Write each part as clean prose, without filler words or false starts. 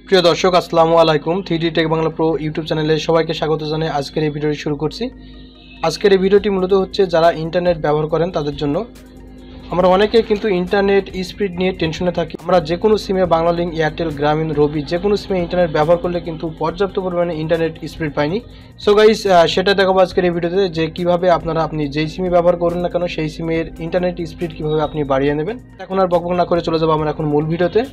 প্রিয় দর্শক আসসালামু আলাইকুম। 3D take Bangla pro YouTube চ্যানেলে সবাইকে স্বাগত জানাই। আজকের এই ভিডিওটি শুরু করছি। আজকের এই ভিডিওটি মূলত হচ্ছে যারা ইন্টারনেট ব্যবহার করেন তাদের জন্য। আমরা অনেকে কিন্তু ইন্টারনেট স্পিড নিয়ে টেনশনে থাকি। আমরা যে কোনো সিমে বাংলালিংক, এয়ারটেল, গ্রামীণ, রবি যে কোনো সিমে ইন্টারনেট ব্যবহার করলে কিন্তু পর্যাপ্ত পরিমাণে ইন্টারনেট স্পিড পাইনি। সো গাইস, সেটা দেখাবো আজকের এই ভিডিওতে যে কীভাবে আপনি যেই সিমে ব্যবহার করুন না কেন সেই সিমের ইন্টারনেট স্পিড কীভাবে আপনি বাড়িয়ে নেবেন। এখন আর বকবক না করে চলে যাবো আমরা এখন মূল ভিডিওতে।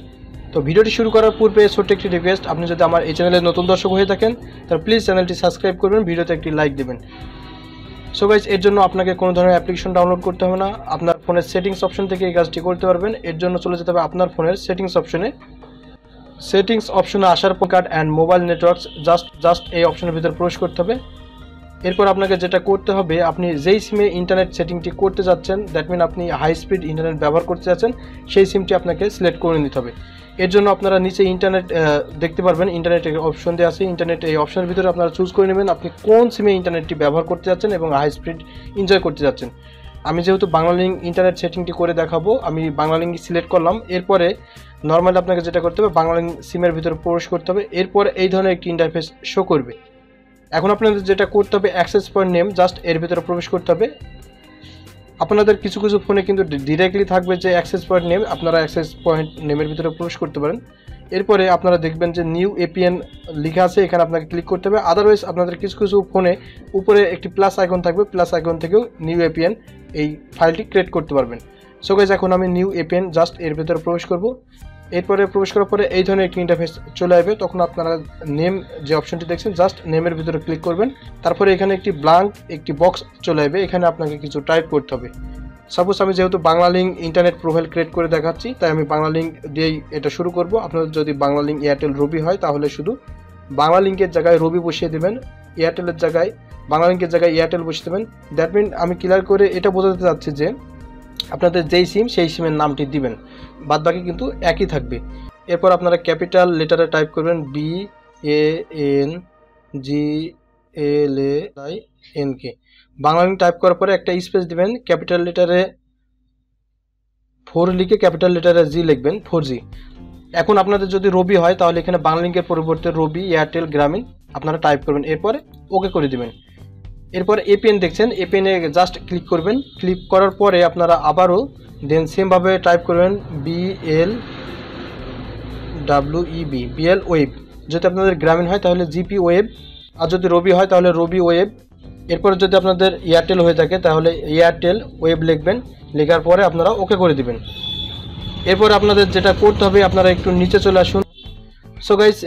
তো ভিডিওটি শুরু করার পূর্বে ছোট্ট একটি রিকোয়েস্ট, আপনি যদি আমার এই চ্যানেলে নতুন দর্শক হয়ে থাকেন তাহলে প্লিজ চ্যানেলটি সাবস্ক্রাইব করবেন, ভিডিওতে একটি লাইক দেবেন। সো গাইস, এর জন্য আপনাকে কোনো ধরনের অ্যাপ্লিকেশন ডাউনলোড করতে হবে না, আপনার ফোনের সেটিংস অপশন থেকে এই কাজটি করতে পারবেন। এর জন্য চলে যেতে হবে আপনার ফোনের সেটিংস অপশনে আসার পর card and mobile networks just এই অপশনের ভিতরে প্রবেশ করতে হবে। এরপর আপনাকে যেটা করতে হবে, আপনি যেই সিমে ইন্টারনেট সেটিংটি করতে যাচ্ছেন, দ্যাট মিন আপনি হাই স্পিড ইন্টারনেট ব্যবহার করতে যাচ্ছেন, সেই সিমটি আপনাকে সিলেক্ট করে নিতে হবে। এর জন্য আপনারা নিচে ইন্টারনেট দেখতে পারবেন, ইন্টারনেটের অপশন দেওয়া আছে। ইন্টারনেট এই অপশনের ভিতরে আপনারা চুজ করে নেবেন আপনি কোন সিমে ইন্টারনেটটি ব্যবহার করতে যাচ্ছেন এবং হাই স্পিড এনজয় করতে যাচ্ছেন। আমি যেহেতু বাংলালিংক ইন্টারনেট সেটিংটি করে দেখাবো, আমি বাংলালিংক সিলেক্ট করলাম। এরপরে নর্মালি আপনাকে যেটা করতে হবে, বাংলালিংক সিমের ভিতরে প্রবেশ করতে হবে। এরপর এই ধরনের একটি ইন্টারফেস শো করবে। এখন আপনাদের যেটা করতে হবে, অ্যাক্সেস পয়েন্ট নেম জাস্ট এর ভিতরে প্রবেশ করতে হবে। আপনাদের কিছু ফোনে কিন্তু ডিরেক্টলি থাকবে যে অ্যাক্সেস পয়েন্ট নেম, আপনারা অ্যাক্সেস পয়েন্ট নেমের ভিতরে প্রবেশ করতে পারেন। এরপরে আপনারা দেখবেন যে নিউ এপিএন লেখা আছে, এখানে আপনাকে ক্লিক করতে হবে। আদারওয়াইজ আপনাদের কিছু ফোনে উপরে একটি প্লাস আইকন থাকবে, প্লাস আইকন থেকেও নিউ এপিএন এই ফাইলটি ক্রিয়েট করতে পারবেন। সো গাইস, এখন আমি নিউ এপিএন জাস্ট এর ভিতরে প্রবেশ করব। এরপরে প্রবেশ করার পরে এই ধরনের একটি ইন্টারফেস চলে আসবে। তখন আপনারা নেম যে অপশনটি দেখছেন জাস্ট নেমের ভিতরে ক্লিক করবেন। তারপরে এখানে একটি ব্ল্যাঙ্ক একটি বক্স চলে আসবে, এখানে আপনাকে কিছু টাইপ করতে হবে। সাপোজ আমি যেহেতু বাংলালিংক ইন্টারনেট প্রোফাইল ক্রিয়েট করে দেখাচ্ছি, তাই আমি বাংলালিংক দিয়েই এটা শুরু করব। আপনাদের যদি বাংলালিংক, এয়ারটেল, রবি হয় তাহলে শুধু বাংলালিংকের জায়গায় রবি বসিয়ে দেবেন, এয়ারটেলের জায়গায় বাংলালিংকের জায়গায় এয়ারটেল বসিয়ে দেবেন। দ্যাট মিন আমি ক্লিয়ার করে এটা বোঝাতে চাচ্ছি যে আপনাদের যেই সিম সেই সিমের নামটি দিবেন, বাদবাকি কিন্তু একই থাকবে। এরপর আপনারা ক্যাপিটাল লেটারে টাইপ করবেন BANGLAINK। বাংলালিংক টাইপ করার পরে একটা স্পেস দিবেন, ক্যাপিটাল লেটারে 4 লিখে ক্যাপিটাল লেটারে G লিখবেন, 4G। এখন আপনাদের যদি রবি হয় তাহলে এখানে বাংলালিংকের পরিবর্তে রবি, এয়ারটেল, গ্রামীণ আপনারা টাইপ করবেন। এরপরে ওকে করে দিবেন। এরপর এপিএন দেখছেন, এপিএনে জাস্ট ক্লিক করবেন। ক্লিক করার পরে আপনারা আবারও দেন সেমভাবে টাইপ করবেন BL ওয়েব। যদি আপনাদের গ্রামীণ হয় তাহলে জিপি ওয়েব, আর যদি রবি হয় তাহলে রবি ওয়েব। এরপরে যদি আপনাদের এয়ারটেল হয়ে থাকে তাহলে এয়ারটেল ওয়েব লিখবেন। লেখার পরে আপনারা ওকে করে দিবেন। এরপর আপনাদের যেটা করতে হবে, আপনারা একটু নিচে চলে আসুন। সো গাইস,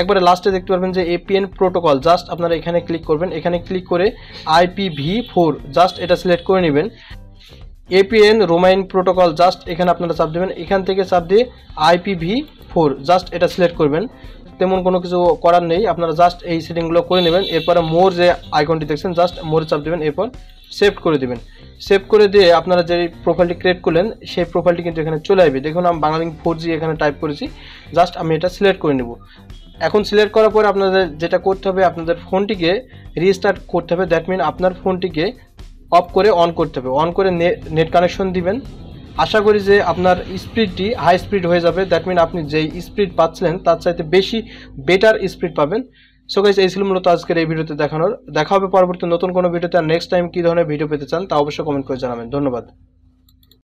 একবারে লাস্টে দেখতে পারবেন যে এপিএন প্রোটোকল, জাস্ট আপনারা এখানে ক্লিক করবেন। এখানে ক্লিক করে IPv4 জাস্ট এটা সিলেক্ট করে নেবেন। এপিএন রোমাইন প্রোটোকল জাস্ট এখানে আপনারা চাপ দেবেন। এখান থেকে চাপ দিয়ে IPv4 জাস্ট এটা সিলেক্ট করবেন। তেমন কোনো কিছু করার নেই, আপনারা জাস্ট এই সেটিংগুলো করে নেবেন। এরপরে মোর যে আইকনটি দেখছেন জাস্ট মোরে চাপ দেবেন। এরপর সেভ করে দেবেন। সেভ করে দিয়ে আপনারা যে প্রোফাইলটি ক্রিয়েট করলেন সেই প্রোফাইলটি কিন্তু এখানে চলে আসবে। দেখুন আমি বাংলালিংক 4G এখানে টাইপ করেছি, জাস্ট আমি এটা সিলেক্ট করে নেব। এখন সিলেক্ট করার পরে আপনাদের যেটা করতে হবে, আপনাদের ফোনটিকে রিস্টার্ট করতে হবে। দ্যাট মিন আপনার ফোনটিকে অফ করে অন করতে হবে। অন করে নেট কানেকশন দিবেন। আশা করি যে আপনার স্পিডটি হাই স্পিড হয়ে যাবে। দ্যাট মিন আপনি যেই স্পিড পাচ্ছিলেন তার চাইতে বেটার স্পিড পাবেন। সো গাইস, এই ছিল মূলত আজকের এই ভিডিওতে দেখানোর। দেখা হবে পরবর্তী নতুন কোনো ভিডিওতে। আর নেক্সট টাইম কী ধরনের ভিডিও পেতে চান তা অবশ্যই কমেন্ট করে জানাবেন। ধন্যবাদ।